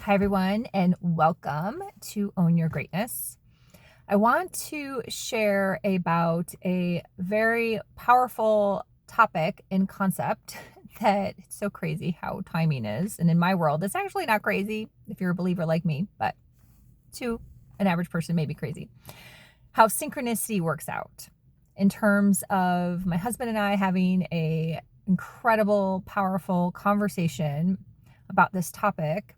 Hi, everyone, and welcome to Own Your Greatness. I want to share about a very powerful topic and concept that it's so crazy how timing is. And in my world, it's actually not crazy if you're a believer like me, but to an average person, may be crazy. How synchronicity works out in terms of my husband and I having a incredible, powerful conversation about this topic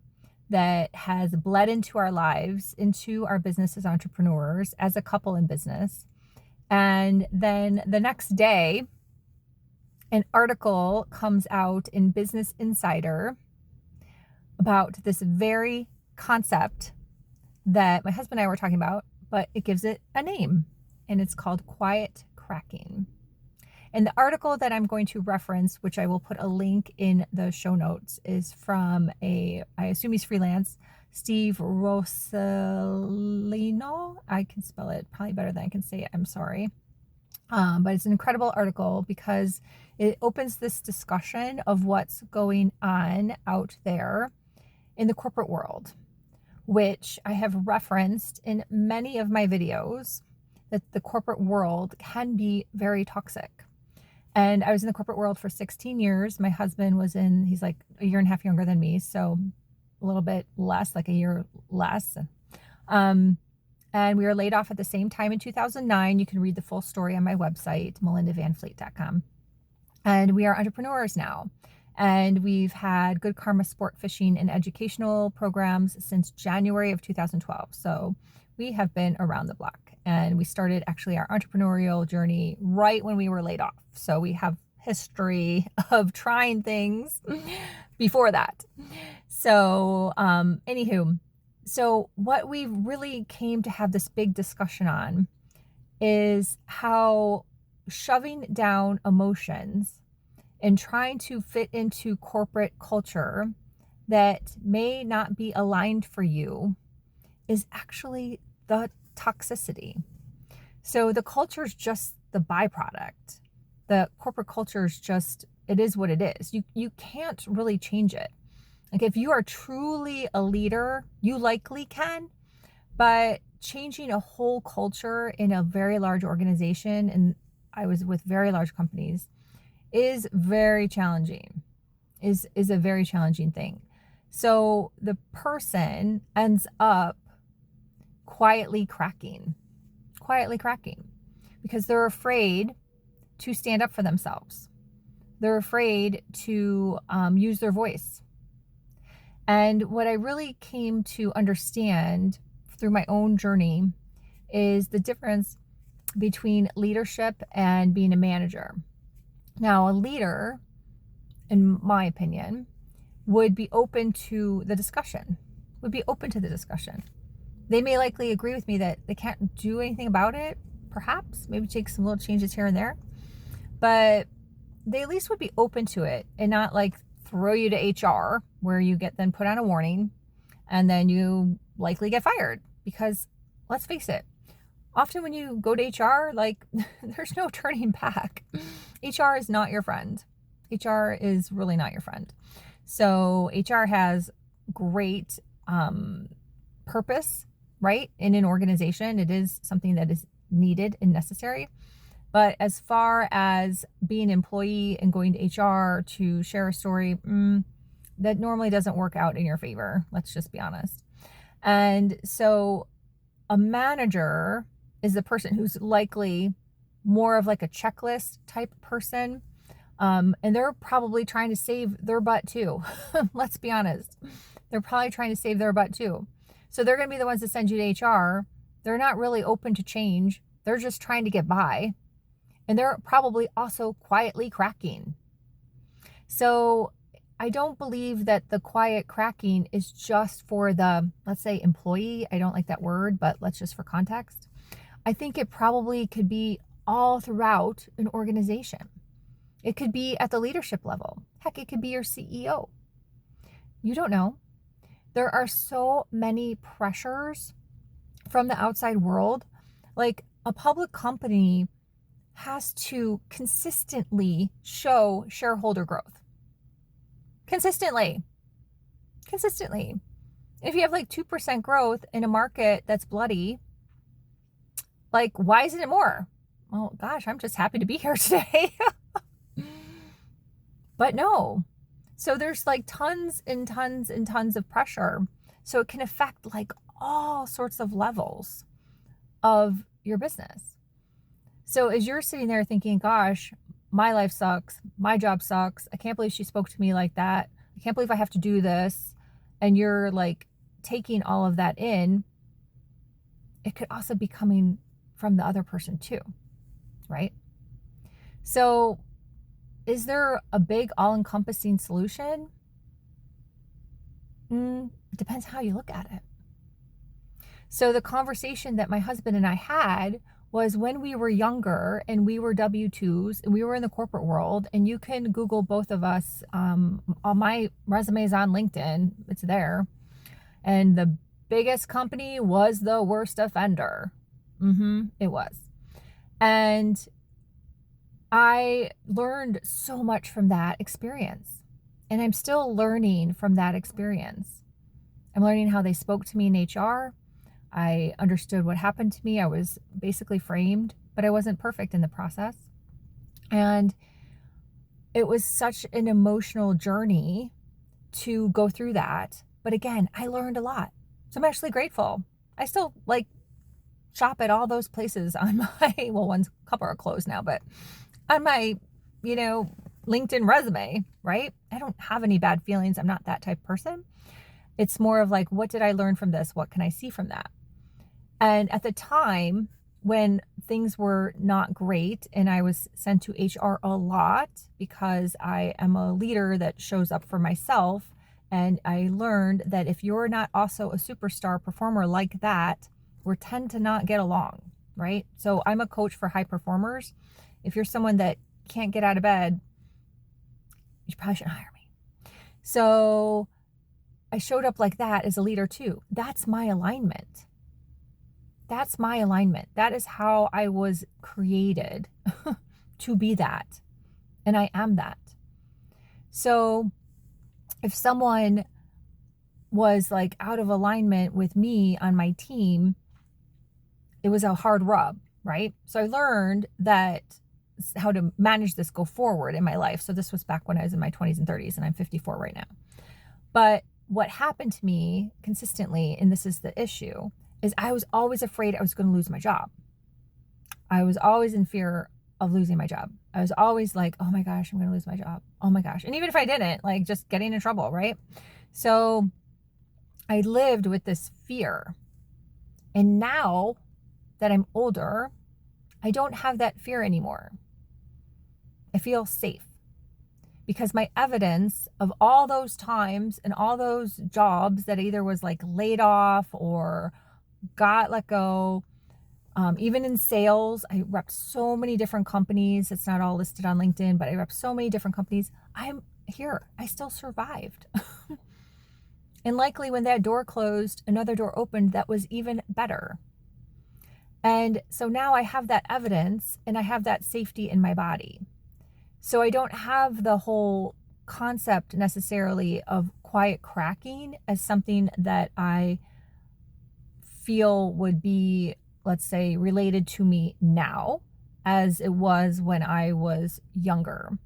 that has bled into our lives, into our business as entrepreneurs, as a couple in business. And then the next day, an article comes out in Business Insider about this very concept that my husband and I were talking about, but it gives it a name, and it's called quiet cracking. And the article that I'm going to reference, which I will put a link in the show notes, is from I assume he's freelance, Steve Russolillo. I can spell it probably better than I can say it. I'm sorry. But it's an incredible article because it opens this discussion of what's going on out there in the corporate world, which I have referenced in many of my videos, that the corporate world can be very toxic. And I was in the corporate world for 16 years. My husband he's like a year and a half younger than me, so a little bit less, like a year less. And we were laid off at the same time in 2009. You can read the full story on my website, melindavanfleet.com. And we are entrepreneurs now. And we've had Good Karma sport fishing and educational programs since January of 2012. So we have been around the block. And we started actually our entrepreneurial journey right when we were laid off. So we have history of trying things before that. So anywho, so what we really came to have this big discussion on is how shoving down emotions and trying to fit into corporate culture that may not be aligned for you is actually the toxicity. So the culture is just the byproduct. The corporate culture is just, it is what it is. You can't really change it. Like if you are truly a leader, you likely can, but changing a whole culture in a very large organization, and I was with very large companies, is very challenging, is a very challenging thing. So the person ends up quietly cracking because they're afraid to stand up for themselves. They're afraid to use their voice. And what I really came to understand through my own journey is the difference between leadership and being a manager. Now, a leader, in my opinion, would be open to the discussion, They may likely agree with me that they can't do anything about it, perhaps, maybe take some little changes here and there, but they at least would be open to it and not like throw you to HR where you get then put on a warning and then you likely get fired. Because let's face it, often when you go to HR, like there's no turning back. HR is not your friend. HR is really not your friend. So HR has great purpose, right? In an organization, it is something that is needed and necessary. But as far as being an employee and going to HR to share a story, that normally doesn't work out in your favor. Let's just be honest. And so a manager is the person who's likely more of like a checklist type person. And they're probably trying to save their butt too. Let's be honest. They're probably trying to save their butt too. So they're going to be the ones that send you to HR. They're not really open to change. They're just trying to get by. And they're probably also quietly cracking. So I don't believe that the quiet cracking is just for the, let's say, employee. I don't like that word, but let's just for context. I think it probably could be all throughout an organization. It could be at the leadership level. Heck, it could be your CEO. You don't know. There are so many pressures from the outside world. Like a public company has to consistently show shareholder growth. Consistently. If you have like 2% growth in a market that's bloody, like, why isn't it more? Well, gosh, I'm just happy to be here today. But no. So there's like tons and tons and tons of pressure. So it can affect like all sorts of levels of your business. So as you're sitting there thinking, gosh, my life sucks, my job sucks, I can't believe she spoke to me like that, I can't believe I have to do this, and you're like taking all of that in, it could also be coming from the other person too, right? So is there a big all-encompassing solution? It depends how you look at it. So the conversation that my husband and I had was when we were younger and we were W-2s and we were in the corporate world, and you can Google both of us. All my resumes on LinkedIn, it's there. And the biggest company was the worst offender. It was. And I learned so much from that experience. And I'm still learning from that experience. I'm learning how they spoke to me in HR. I understood what happened to me. I was basically framed, but I wasn't perfect in the process. And it was such an emotional journey to go through that. But again, I learned a lot. So I'm actually grateful. I still like shop at all those places on my, well, a couple are closed now, but on my, LinkedIn resume, right? I don't have any bad feelings. I'm not that type of person. It's more of like, what did I learn from this? What can I see from that? And at the time when things were not great and I was sent to HR a lot because I am a leader that shows up for myself, and I learned that if you're not also a superstar performer like that, we tend to not get along, right? So I'm a coach for high performers. If you're someone that can't get out of bed, you probably shouldn't hire me. So I showed up like that as a leader too. That's my alignment. That's my alignment. That is how I was created to be that. And I am that. So if someone was like out of alignment with me on my team, it was a hard rub, right? So I learned that how to manage this go forward in my life. So this was back when I was in my 20s and 30s, and I'm 54 right now. But what happened to me consistently, and this is the issue, is I was always afraid I was going to lose my job. I was always in fear of losing my job. I was always like, oh my gosh, I'm going to lose my job. Oh my gosh. And even if I didn't, like just getting in trouble, right? So I lived with this fear. And now that I'm older, I don't have that fear anymore. I feel safe because my evidence of all those times and all those jobs that either was like laid off or got let go, even in sales, I repped so many different companies. It's not all listed on LinkedIn, but I repped so many different companies. I'm here. I still survived. And likely when that door closed, another door opened that was even better. And so now I have that evidence and I have that safety in my body. So I don't have the whole concept necessarily of quiet cracking as something that I feel would be, let's say, related to me now as it was when I was younger.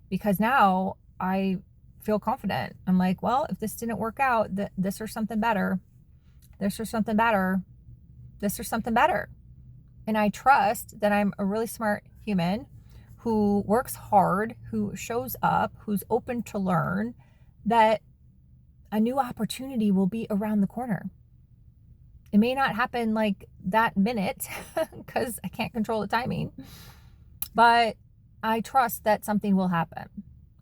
Because now I feel confident. I'm like, well, if this didn't work out, this or something better, this or something better, this or something better. And I trust that I'm a really smart human who works hard, who shows up, who's open to learn, that a new opportunity will be around the corner. It may not happen like that minute because I can't control the timing, but I trust that something will happen.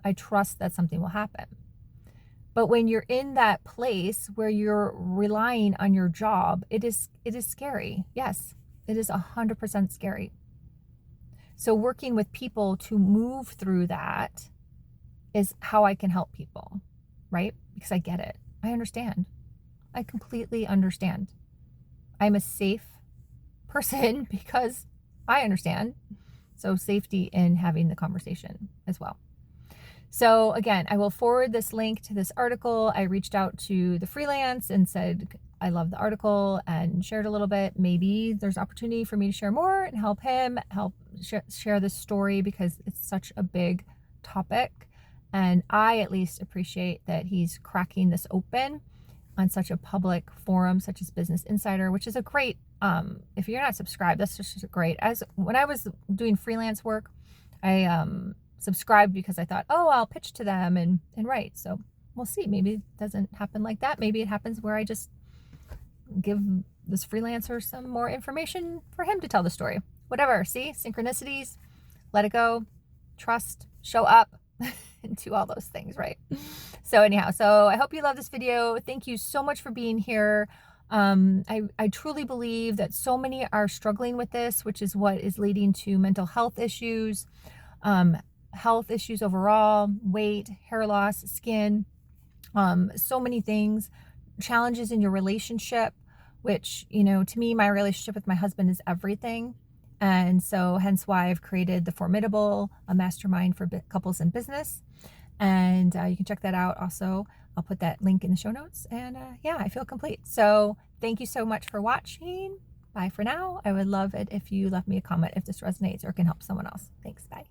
I trust that something will happen. But when you're in that place where you're relying on your job, it is scary. Yes, it is 100% scary. So working with people to move through that is how I can help people, right? Because I get it. I understand. I completely understand. I'm a safe person because I understand. So safety in having the conversation as well. So again, I will forward this link to this article. I reached out to the freelance and said, I love the article, and shared a little bit. Maybe there's opportunity for me to share more and help him share this story, because it's such a big topic. And I at least appreciate that he's cracking this open on such a public forum such as Business Insider, which is a great, if you're not subscribed, that's just great. As when I was doing freelance work, I subscribed because I thought, oh, I'll pitch to them and write. So we'll see. Maybe it doesn't happen like that. Maybe it happens where I just give this freelancer some more information for him to tell the story. Whatever. See, synchronicities, let it go, trust, show up, and do all those things, right? So anyhow, so I hope you love this video. Thank you so much for being here. I truly believe that so many are struggling with this, which is what is leading to mental health issues, health issues overall, weight, hair loss, skin, so many things, challenges in your relationship, which, you know, to me, my relationship with my husband is everything. And so hence why I've created the Formidable, a mastermind for couples in business. And you can check that out also. I'll put that link in the show notes. And yeah, I feel complete. So thank you so much for watching. Bye for now. I would love it if you left me a comment if this resonates or can help someone else. Thanks. Bye.